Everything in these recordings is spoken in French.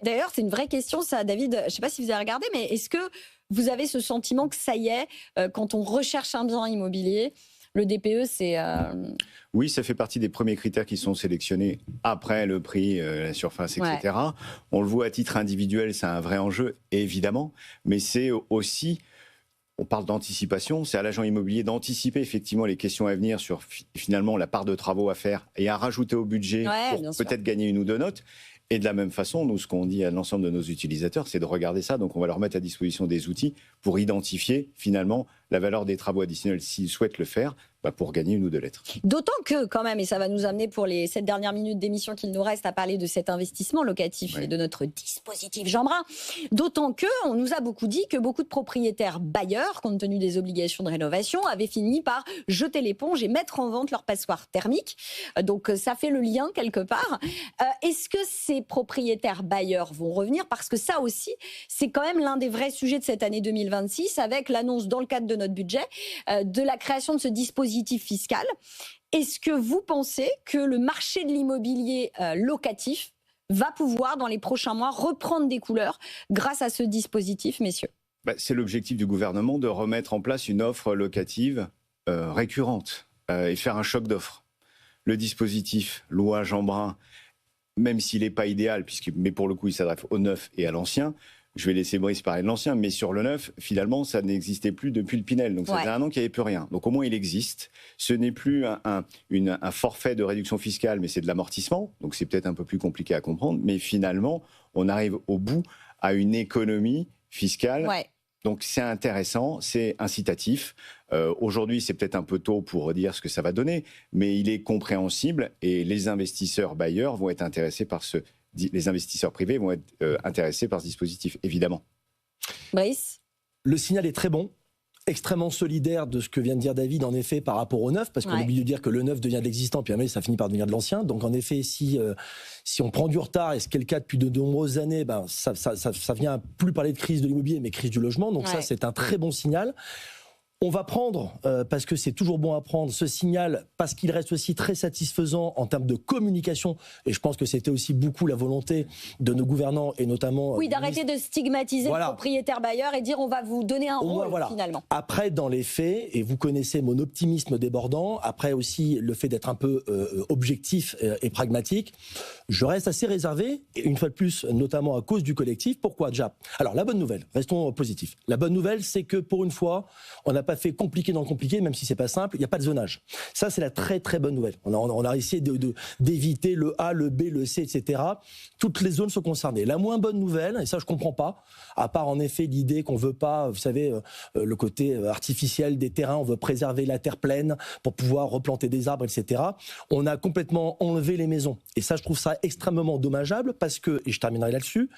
D'ailleurs, c'est une vraie question, ça, David. Je ne sais pas si vous avez regardé, mais est-ce que vous avez ce sentiment que ça y est, quand on recherche un bien immobilier, le DPE, c'est... Oui, ça fait partie des premiers critères qui sont sélectionnés après le prix, la surface, etc. Ouais. On le voit à titre individuel, c'est un vrai enjeu, évidemment, mais c'est aussi... On parle d'anticipation, c'est à l'agent immobilier d'anticiper effectivement les questions à venir sur finalement la part de travaux à faire et à rajouter au budget pour peut-être gagner une ou deux notes. Et de la même façon, nous, ce qu'on dit à l'ensemble de nos utilisateurs, c'est de regarder ça. Donc, on va leur mettre à disposition des outils pour identifier finalement la valeur des travaux additionnels s'ils souhaitent le faire, pour gagner une ou deux lettres. D'autant que, quand même, et ça va nous amener pour les 7 dernières minutes d'émission qu'il nous reste à parler de cet investissement locatif et de notre dispositif Jean Brun, d'autant qu'on nous a beaucoup dit que beaucoup de propriétaires bailleurs, compte tenu des obligations de rénovation, avaient fini par jeter l'éponge et mettre en vente leur passoire thermique. Donc ça fait le lien quelque part. Est-ce que ces propriétaires bailleurs vont revenir? Parce que ça aussi, c'est quand même l'un des vrais sujets de cette année 2026, avec l'annonce dans le cadre de notre budget de la création de ce dispositif fiscal. Est-ce que vous pensez que le marché de l'immobilier locatif va pouvoir, dans les prochains mois, reprendre des couleurs grâce à ce dispositif, messieurs? C'est l'objectif du gouvernement de remettre en place une offre locative récurrente et faire un choc d'offres. Le dispositif loi Jean Brun, même s'il n'est pas idéal, mais pour le coup il s'adresse au neuf et à l'ancien, je vais laisser Brice parler de l'ancien, mais sur le neuf, finalement, ça n'existait plus depuis le Pinel. Donc, ça faisait un an qu'il n'y avait plus rien. Donc, au moins, il existe. Ce n'est plus un forfait de réduction fiscale, mais c'est de l'amortissement. Donc, c'est peut-être un peu plus compliqué à comprendre. Mais finalement, on arrive au bout à une économie fiscale. Ouais. Donc, c'est intéressant, c'est incitatif. Aujourd'hui, c'est peut-être un peu tôt pour dire ce que ça va donner, mais il est compréhensible et les investisseurs bailleurs vont être intéressés par les investisseurs privés vont être intéressés par ce dispositif, évidemment. Brice ? Le signal est très bon, extrêmement solidaire de ce que vient de dire David, en effet, par rapport au neuf, parce qu'on oublie de dire que le neuf devient de l'existant, puis après, ça finit par devenir de l'ancien. Donc, en effet, si on prend du retard, et ce qui est le cas depuis de nombreuses années, ça vient plus parler de crise de l'immobilier, mais crise du logement. Donc, ça, c'est un très bon signal. On va prendre, parce que c'est toujours bon à prendre, ce signal, parce qu'il reste aussi très satisfaisant en termes de communication, et je pense que c'était aussi beaucoup la volonté de nos gouvernants, et notamment... Oui, d'arrêter de stigmatiser le propriétaire bailleur et dire on va vous donner un rôle, finalement. Après, dans les faits, et vous connaissez mon optimisme débordant, après aussi le fait d'être un peu objectif et pragmatique, je reste assez réservé, et une fois de plus, notamment à cause du collectif. Pourquoi, déjà ? Alors, la bonne nouvelle, restons positifs. La bonne nouvelle, c'est que pour une fois, on n'a pas fait compliqué dans le compliqué, même si c'est pas simple, il n'y a pas de zonage. Ça, c'est la très très bonne nouvelle. On a essayé d'éviter le A, le B, le C, etc. Toutes les zones sont concernées. La moins bonne nouvelle, et ça je comprends pas, à part en effet l'idée qu'on veut pas, vous savez, le côté artificiel des terrains, on veut préserver la terre pleine pour pouvoir replanter des arbres, etc. On a complètement enlevé les maisons. Et ça, je trouve ça extrêmement dommageable parce que, et je terminerai là-dessus,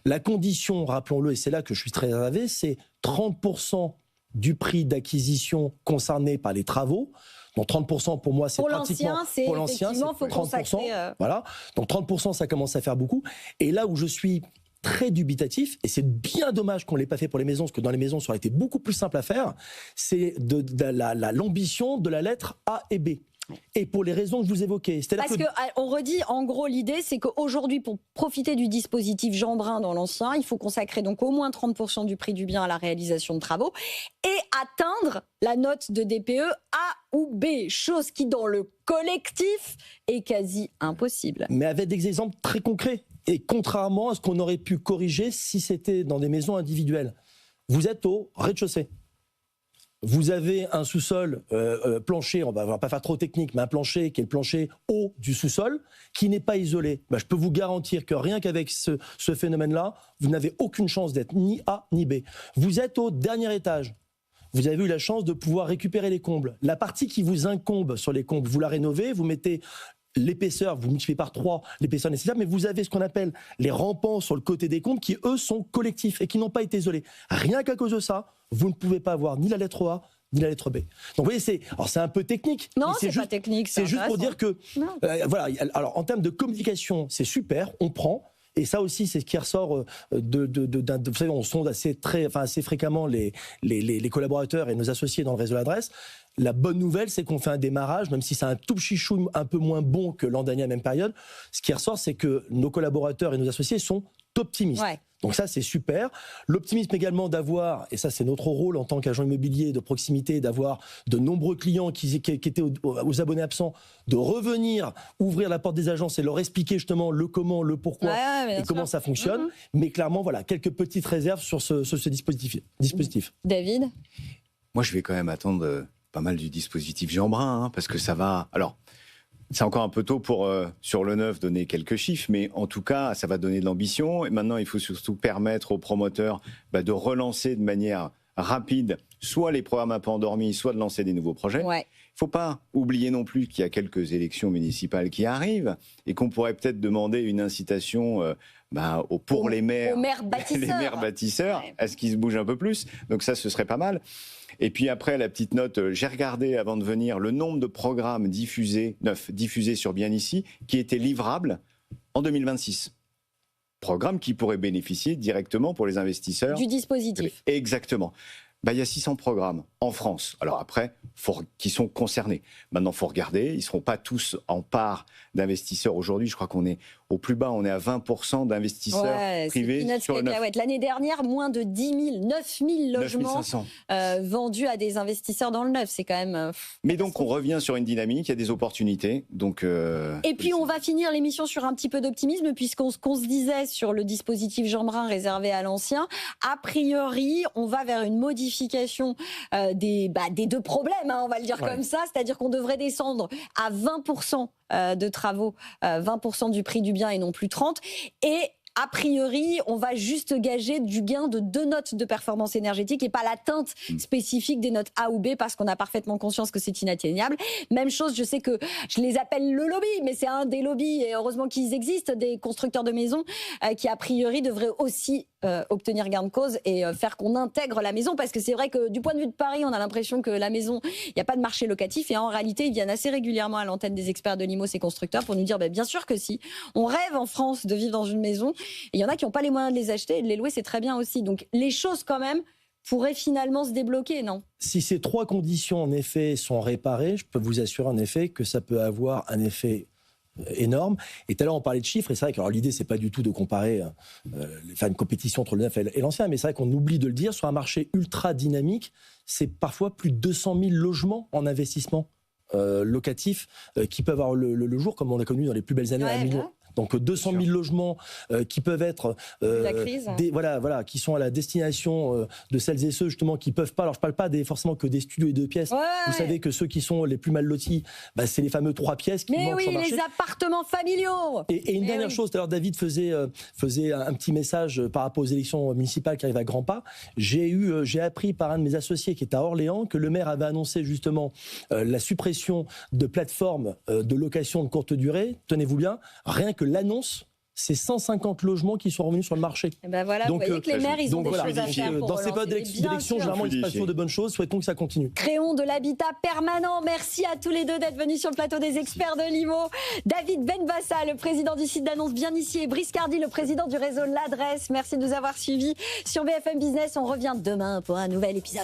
la condition, rappelons-le, et c'est là que je suis très réservé, c'est 30% du prix d'acquisition concerné par les travaux. Donc 30% pour moi, c'est pratiquement... Pour l'ancien, c'est faut 30%. Voilà. Donc 30%, ça commence à faire beaucoup. Et là où je suis très dubitatif, et c'est bien dommage qu'on ne l'ait pas fait pour les maisons, parce que dans les maisons, ça aurait été beaucoup plus simple à faire, c'est l'ambition de la lettre A et B. Et pour les raisons que je vous évoquais. Parce qu'on redit, en gros, l'idée, c'est qu'aujourd'hui, pour profiter du dispositif Jean Brun dans l'ancien, il faut consacrer donc au moins 30% du prix du bien à la réalisation de travaux et atteindre la note de DPE A ou B, chose qui, dans le collectif, est quasi impossible. Mais avec des exemples très concrets, et contrairement à ce qu'on aurait pu corriger si c'était dans des maisons individuelles. Vous êtes au rez-de-chaussée. Vous avez un sous-sol plancher, on va pas faire trop technique, mais un plancher qui est le plancher haut du sous-sol, qui n'est pas isolé. Je peux vous garantir que rien qu'avec ce phénomène-là, vous n'avez aucune chance d'être ni A ni B. Vous êtes au dernier étage. Vous avez eu la chance de pouvoir récupérer les combles. La partie qui vous incombe sur les combles, vous la rénovez, vous mettez l'épaisseur, vous multipliez par 3 l'épaisseur nécessaire, mais vous avez ce qu'on appelle les rampants sur le côté des combles qui, eux, sont collectifs et qui n'ont pas été isolés. Rien qu'à cause de ça, vous ne pouvez pas avoir ni la lettre A, ni la lettre B. Donc vous voyez, c'est un peu technique. Non, c'est pas technique. C'est juste pour dire que, voilà. Alors en termes de communication, c'est super, on prend. Et ça aussi, c'est ce qui ressort vous savez, on sonde assez fréquemment les collaborateurs et nos associés dans le réseau L'Adresse. La bonne nouvelle, c'est qu'on fait un démarrage, même si c'est un tout chichou un peu moins bon que l'an dernier à la même période. Ce qui ressort, c'est que nos collaborateurs et nos associés sont optimiste. Ouais. Donc ça, c'est super. L'optimisme également d'avoir, et ça c'est notre rôle en tant qu'agent immobilier de proximité, d'avoir de nombreux clients qui étaient aux abonnés absents, de revenir ouvrir la porte des agences et leur expliquer justement le comment, le pourquoi et comment ça fonctionne. Mais clairement, voilà, quelques petites réserves sur ce dispositif. David ? Moi, je vais quand même attendre pas mal du dispositif Jeanbrun, parce que ça va... Alors, c'est encore un peu tôt pour, sur le neuf, donner quelques chiffres, mais en tout cas, ça va donner de l'ambition. Et maintenant, il faut surtout permettre aux promoteurs de relancer de manière rapide, soit les programmes un peu endormis, soit de lancer des nouveaux projets. Ouais. Il ne faut pas oublier non plus qu'il y a quelques élections municipales qui arrivent et qu'on pourrait peut-être demander une incitation pour les maires, les maires bâtisseurs, à ce qu'ils se bougent un peu plus. Donc ça, ce serait pas mal. Et puis après, la petite note, j'ai regardé avant de venir le nombre de programmes diffusés sur Bien Ici, qui étaient livrables en 2026. Programmes qui pourraient bénéficier directement pour les investisseurs. Du dispositif. Exactement. Il y a 600 programmes en France. Alors après, qui sont concernés. Maintenant, il faut regarder. Ils ne seront pas tous en part d'investisseurs aujourd'hui. Je crois qu'on est au plus bas. On est à 20% d'investisseurs privés sur le neuf. L'année dernière, moins de 9 000 logements vendus à des investisseurs dans le neuf. C'est quand même... Mais donc, on revient sur une dynamique. Il y a des opportunités. Donc, et puis, on va finir l'émission sur un petit peu d'optimisme, puisqu'on se disait sur le dispositif Jeanbrun réservé à l'ancien. A priori, on va vers une modification des deux problèmes, on va le dire comme ça, c'est-à-dire qu'on devrait descendre à 20% de travaux, 20% du prix du bien et non plus 30%. Et a priori, on va juste gager du gain de 2 notes de performance énergétique et pas l'atteinte spécifique des notes A ou B, parce qu'on a parfaitement conscience que c'est inatteignable. Même chose, je sais que je les appelle le lobby, mais c'est un des lobbies, et heureusement qu'ils existent, des constructeurs de maisons qui a priori devraient aussi obtenir gain de cause et faire qu'on intègre la maison, parce que c'est vrai que du point de vue de Paris, on a l'impression que la maison, il n'y a pas de marché locatif, et en réalité, ils viennent assez régulièrement à l'antenne des experts de l'IMO, ces constructeurs, pour nous dire bien sûr que si, on rêve en France de vivre dans une maison. Il y en a qui n'ont pas les moyens de les acheter et de les louer, c'est très bien aussi. Donc les choses quand même pourraient finalement se débloquer, non ? Si ces 3 conditions en effet sont réparées, je peux vous assurer en effet que ça peut avoir un effet énorme. Et tout à l'heure on parlait de chiffres, et c'est vrai que l'idée c'est pas du tout de comparer, faire une compétition entre le neuf et l'ancien, mais c'est vrai qu'on oublie de le dire, sur un marché ultra dynamique, c'est parfois plus de 200 000 logements en investissement locatif qui peuvent avoir le jour, comme on a connu dans les plus belles années, 1 million. Donc 200 000 logements qui peuvent être qui sont à la destination de celles et ceux justement qui peuvent pas. Alors je parle pas forcément que des studios et 2 pièces. Vous savez que ceux qui sont les plus mal lotis, c'est les fameux 3 pièces qui manquent sur le marché. Les appartements familiaux. Et une dernière chose, tout à l'heure David faisait un petit message par rapport aux élections municipales qui arrivent à grands pas. J'ai appris par un de mes associés qui est à Orléans que le maire avait annoncé justement la suppression de plateformes de location de courte durée. Tenez-vous bien, rien que l'annonce, c'est 150 logements qui sont revenus sur le marché. Et donc, vous voyez que les maires, ils ont des choses à faire pour dans ces périodes d'élection, généralement, il se passe de bonnes choses. Souhaitons que ça continue. Créons de l'habitat permanent. Merci à tous les deux d'être venus sur le plateau des experts de l'IMO. David Benbassa, le président du site d'annonce Bien Ici, et Brice Cardy, le président du réseau L'Adresse. Merci de nous avoir suivis sur BFM Business. On revient demain pour un nouvel épisode.